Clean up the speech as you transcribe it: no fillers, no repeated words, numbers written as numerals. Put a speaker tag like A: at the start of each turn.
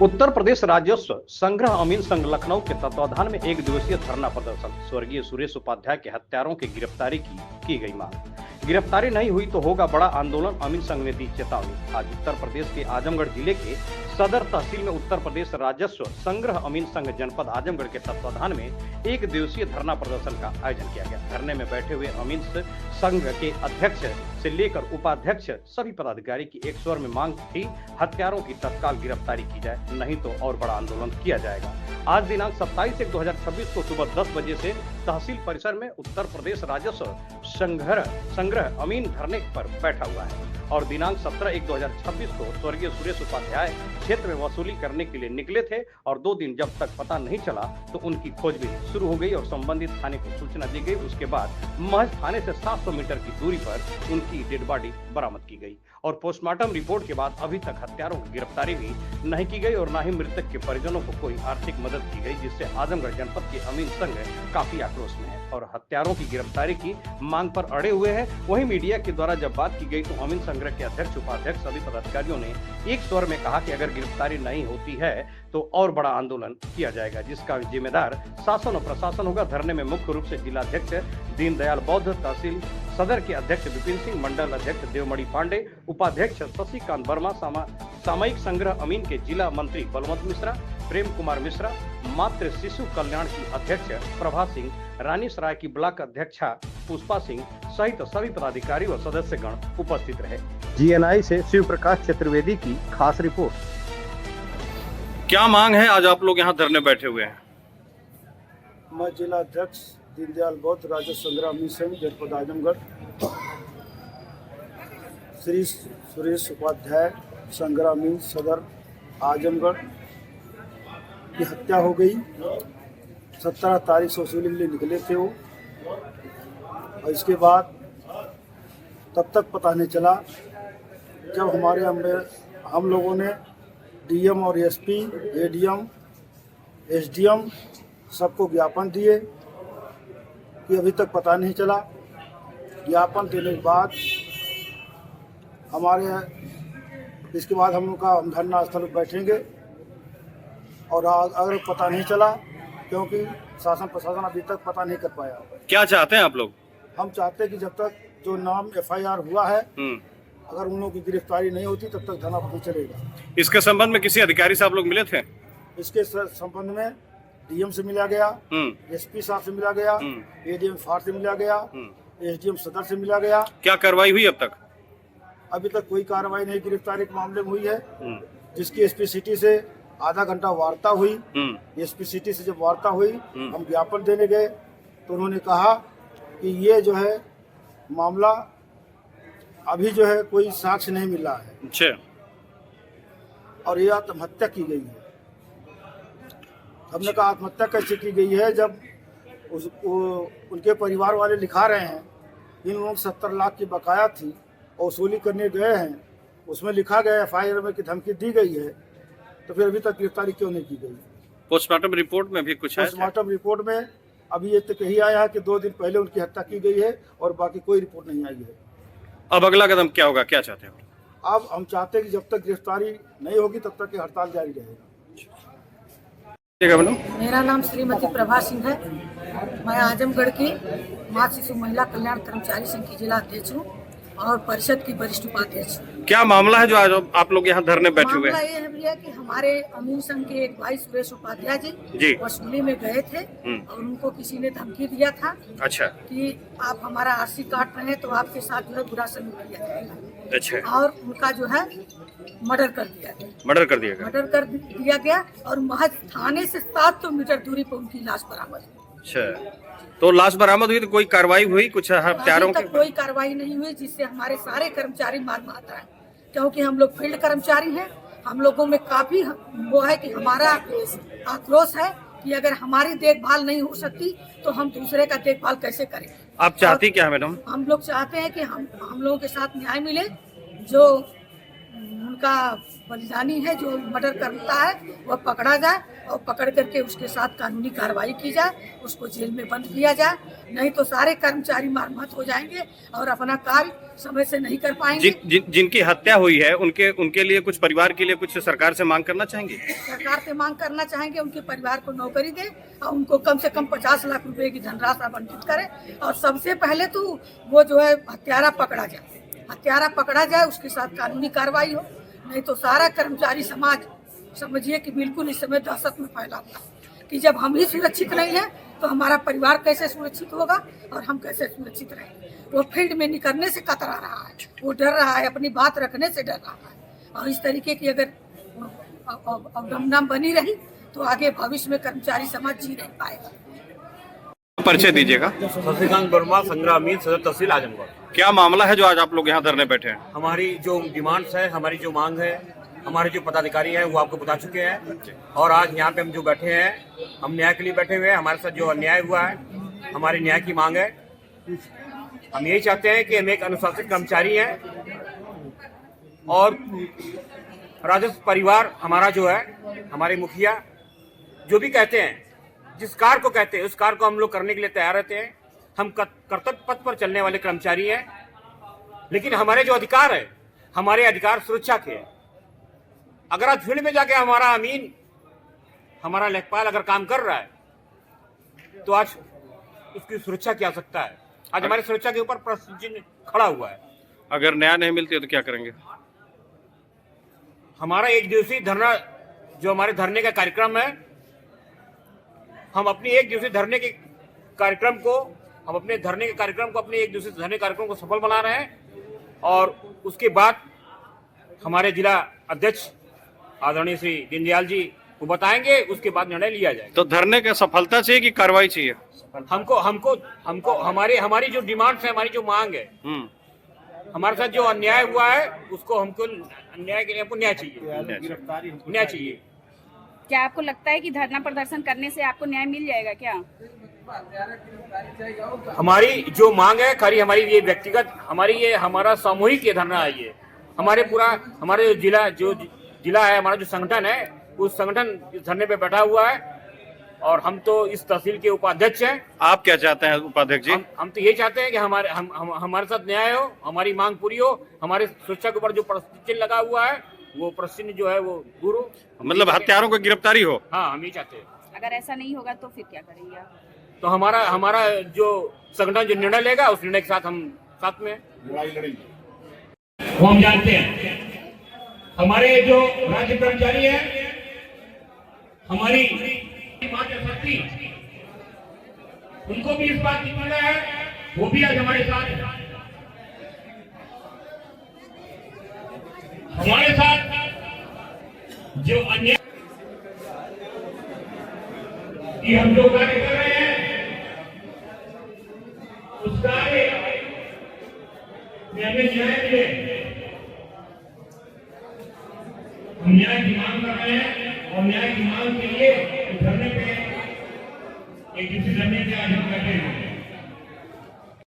A: उत्तर प्रदेश राजस्व संग्रह अमीन संघ लखनऊ के तत्वाधान में एक दिवसीय धरना प्रदर्शन। स्वर्गीय सुरेश उपाध्याय के हत्यारों की गिरफ्तारी की गई मांग। गिरफ्तारी नहीं हुई तो होगा बड़ा आंदोलन, अमीन संघ ने दी चेतावनी। आज उत्तर प्रदेश के आजमगढ़ जिले के सदर तहसील में उत्तर प्रदेश राजस्व संग्रह अमीन संघ जनपद आजमगढ़ के तत्वाधान में एक दिवसीय धरना प्रदर्शन का आयोजन किया गया। धरने में बैठे हुए अमीन संघ के अध्यक्ष से लेकर उपाध्यक्ष सभी पदाधिकारी की एक स्वर में मांग थी, हत्यारों की तत्काल गिरफ्तारी की जाए, नहीं तो और बड़ा आंदोलन किया जाएगा। आज दिनांक 27/1/2026 को सुबह 10 बजे से तहसील परिसर में उत्तर प्रदेश राजस्व संग्रह अमीन धरने पर बैठा हुआ है और दिनांक 17/1/2026 को स्वर्गीय सुरेश उपाध्याय क्षेत्र में वसूली करने के लिए निकले थे और 2 दिन जब तक पता नहीं चला तो उनकी खोजबीन शुरू हो गई और संबंधित थाने को सूचना दी गई। उसके बाद महज थाने से 700 मीटर की दूरी पर उनकी डेड बॉडी बरामद की गई और पोस्टमार्टम रिपोर्ट के बाद अभी तक हत्यारों की गिरफ्तारी भी नहीं की गई और न ही मृतक के परिजनों को कोई आर्थिक मदद की गई, जिससे आजमगढ़ जनपद के अमीन संघ काफी आक्रोश में है और हत्यारों की गिरफ्तारी की मांग पर अड़े हुए हैं। वहीं मीडिया के द्वारा जब बात की गई तो अमीन संग्रह के अध्यक्ष उपाध्यक्ष सभी पदाधिकारियों ने एक स्वर में कहा कि अगर गिरफ्तारी नहीं होती है तो और बड़ा आंदोलन किया जाएगा, जिसका जिम्मेदार शासन और प्रशासन होगा। धरने में मुख्य रूप से जिलाध्यक्ष दीनदयाल बौद्ध, तहसील सदर के अध्यक्ष विपिन सिंह, मंडल अध्यक्ष देवमणि पांडे, उपाध्यक्ष शशिकांत वर्मा, सामयिक संग्रह अमीन के जिला मंत्री बलवंत मिश्रा, प्रेम कुमार मिश्रा, मातृ शिशु कल्याण की अध्यक्ष प्रभा सिंह, रानी सराय की ब्लॉक अध्यक्षा पुष्पा सिंह सहित सभी पदाधिकारी व सदस्यगण उपस्थित रहे।
B: GNI से शिव प्रकाश चतुर्वेदी की खास रिपोर्ट।
C: क्या मांग है, आज आप लोग यहाँ धरने बैठे हुए हैं?
D: मैं जिला अध्यक्ष दीनदयाल बौद्ध राजस्व संग्रह अमीन संघ जनपद आजमगढ़। श्री सुरेश उपाध्याय संग्रह अमीन सदर आजमगढ़ की हत्या हो गई। 17 तारीख से वसूली के लिए निकले थे वो और इसके बाद तब तक पता नहीं चला जब हम लोगों ने DM और SP, ADM, SDM सबको ज्ञापन दिए कि अभी तक पता नहीं चला। ज्ञापन देने के बाद इसके बाद हम लोग का धरना स्थल पर बैठेंगे और अगर पता नहीं चला, क्योंकि शासन प्रशासन अभी तक पता नहीं कर पाया।
C: क्या चाहते हैं आप लोग?
D: हम चाहते हैं कि जब तक जो नाम FIR हुआ है, अगर उन लोगों की गिरफ्तारी नहीं होती तब तक धरना नहीं चलेगा।
C: इसके संबंध में किसी अधिकारी से आप लोग मिले थे?
D: इसके संबंध में DM से मिला गया, SP साहब से मिला गया, ADM फार से मिला गया, SDM सदर से मिला गया।
C: क्या कार्रवाई हुई अब तक?
D: अभी तक कोई कार्रवाई नहीं गिरफ्तारी के मामले में हुई है। जिसकी SP सिटी से आधा घंटा वार्ता हुई। SP सिटी से जब वार्ता हुई, हम ज्ञापन देने गए तो उन्होंने कहा कि ये जो है मामला अभी जो है कोई साक्ष्य नहीं मिला है।
C: अच्छा।
D: और ये आत्महत्या की गई है। हमने कहा आत्महत्या कैसे की गई है, जब उनके परिवार वाले लिखा रहे हैं इन लोगों को 70 लाख की बकाया थी और वसूली करने गए हैं, उसमें लिखा गया FIR में कि धमकी दी गई है, तो फिर अभी तक गिरफ्तारी क्यों नहीं की गई?
C: पोस्टमार्टम रिपोर्ट में भी कुछ है?
D: पोस्टमार्टम रिपोर्ट में अभी ये तक यही आया है कि 2 दिन पहले उनकी हत्या की गई है और बाकी कोई रिपोर्ट नहीं आई है।
C: अब अगला कदम क्या होगा, क्या चाहते हैं?
D: अब हम चाहते हैं कि जब तक गिरफ्तारी नहीं होगी तब तक ये हड़ताल जारी रहेगा।
E: मेरा नाम श्रीमती प्रभा सिंह है। मैं आजमगढ़ की माँ शिशु महिला कल्याण कर्मचारी संघ की जिला अध्यक्ष हूँ और परिषद की वरिष्ठ उपाध्यक्ष।
C: क्या मामला है जो आज आप लोग यहाँ धरने बैठे हुए हैं?
E: मामला ये है भैया कि हमारे अमीन संघ के एक भाई सुरेश उपाध्याय जी वसूली में गए थे और उनको किसी ने धमकी दिया था।
C: अच्छा।
E: कि आप हमारा RC काट रहे हैं तो आपके साथ जो है बुरा सलूक किया जाएगा।
C: अच्छा।
E: और उनका जो है मर्डर कर दिया गया।
C: मर्डर कर दिया गया?
E: मर्डर कर दिया गया और महज थाने से 700 मीटर दूरी पर उनकी लाश बरामद हुई।
C: अच्छा, तो लाश बरामद हुई तो कोई कार्रवाई हुई कुछ हत्यारों की?
E: कोई कार्रवाई नहीं हुई, जिससे हमारे सारे कर्मचारी मार माता है, क्योंकि हम लोग फील्ड कर्मचारी हैं। हम लोगों में काफी वो है कि हमारा आक्रोश है कि अगर हमारी देखभाल नहीं हो सकती तो हम दूसरे का देखभाल कैसे करें।
C: आप चाहती क्या है मैडम?
E: हम लोग चाहते हैं कि हम लोगों के साथ न्याय मिले, जो उनका बलिदानी है, जो मर्डर करता है वह पकड़ा जाए और पकड़ करके उसके साथ कानूनी कार्रवाई की जाए, उसको जेल में बंद किया जाए। नहीं तो सारे कर्मचारी मार-मात हो जाएंगे और अपना कार्य समय से नहीं कर पाएंगे।
C: जिनकी हत्या हुई है उनके लिए कुछ, परिवार के लिए कुछ सरकार से मांग करना चाहेंगे?
E: सरकार से मांग करना चाहेंगे उनके परिवार को नौकरी दे और उनको कम से कम 50 लाख रुपए की धनराशि आवंटित करे। और सबसे पहले तो वो जो है हत्यारा पकड़ा जाए, उसके साथ कानूनी कार्रवाई हो। नहीं तो सारा कर्मचारी समाज समझिए कि बिल्कुल इस समय दहशत में फैला हुआ है कि जब हम ही सुरक्षित नहीं हैं तो हमारा परिवार कैसे सुरक्षित होगा और हम कैसे सुरक्षित रहेंगे। वो फील्ड में निकलने से कतरा रहा है, वो डर रहा है, अपनी बात रखने से डर रहा है। और इस तरीके की अगर अवगमना बनी रही तो आगे भविष्य में कर्मचारी समाज जी नहीं पाएगा।
C: परिचय दीजिएगा।
F: शशिकांत वर्मा, संग्राम अमीन, सदर तहसील आजमगढ़।
C: क्या मामला है जो आज आप लोग यहाँ धरने बैठे हैं?
F: हमारी जो डिमांड्स है, हमारी जो मांग है, हमारे जो पदाधिकारी हैं वो आपको बता चुके हैं। और आज यहाँ पे हम जो बैठे हैं, हम न्याय के लिए बैठे हुए हैं। हमारे साथ जो अन्याय हुआ है, हमारी न्याय की मांग है। हम यही चाहते हैं कि हम एक अनुशासित कर्मचारी हैं और राजस्व परिवार हमारा जो है, हमारे मुखिया जो भी कहते हैं, जिस कार्य को कहते हैं उस कार्य को हम लोग करने के लिए तैयार रहते हैं। हम कर्तव्य पथ पर चलने वाले कर्मचारी हैं, लेकिन हमारे जो अधिकार है, हमारे अधिकार सुरक्षा के हैं। अगर आज फील्ड में जाके हमारा अमीन, हमारा लेखपाल अगर काम कर रहा है तो आज उसकी सुरक्षा की आवश्यकता है। आज हमारी सुरक्षा के ऊपर प्रश्न चिन्ह खड़ा हुआ है।
C: अगर न्याय नहीं मिलती है तो क्या करेंगे?
F: हमारा एक दिवसीय धरना, जो हमारे धरने का कार्यक्रम है, हम अपनी एक दिवसीय धरने के कार्यक्रम को अपने एक दिवसीय धरने कार्यक्रम को सफल बना रहे हैं। और उसके बाद हमारे जिला अध्यक्ष आदरणीय श्री दीनदयाल जी को बताएंगे, उसके बाद निर्णय लिया जाएगा।
C: तो धरने का सफलता चाहिए कि कार्रवाई चाहिए?
F: हमको हमारी जो डिमांड्स है, हमारी जो मांग है, हमारे साथ जो अन्याय हुआ है उसको हमको न्याय के लिए हमको न्याय चाहिए।
G: क्या आपको लगता है कि धरना प्रदर्शन करने से आपको न्याय मिल जाएगा क्या?
F: हमारी जो मांग है, खाली हमारी ये व्यक्तिगत, हमारा सामूहिक ये धरना है। ये हमारे जिला है, हमारा जो संगठन है, उस संगठन इस धरने पे बैठा हुआ है। और हम तो इस तहसील के उपाध्यक्ष हैं।
C: आप क्या चाहते हैं उपाध्यक्ष जी?
F: हम तो ये चाहते हैं कि हमारे साथ न्याय हो, हमारी मांग पूरी हो, हमारे सुरक्षा के ऊपर जो प्रश्न चिन्ह लगा हुआ है वो प्रश्न जो है वो दूर हो,
C: मतलब हत्यारों की गिरफ्तारी हो।
F: हाँ, हम ये चाहते हैं।
G: अगर ऐसा नहीं होगा तो फिर क्या करेंगे आप?
F: तो हमारा जो संगठन जो निर्णय लेगा उस निर्णय के साथ हम साथ में लड़ाई लड़ेंगे।
H: वो हम जानते हैं। हमारे जो राज्य कर्मचारी है, हमारी शक्ति, उनको भी इस बात की पता है, वो भी आज हमारे साथ है। हमारे साथ जो अन्याय कि हम जो कार्य कर रहे हैं उस कार्य में हमें न्याय मिले, हम न्याय की मांग कर रहे हैं। और न्याय की मांग के लिए धरने पे, एक दूसरे धरने पे आज हम बैठे हैं।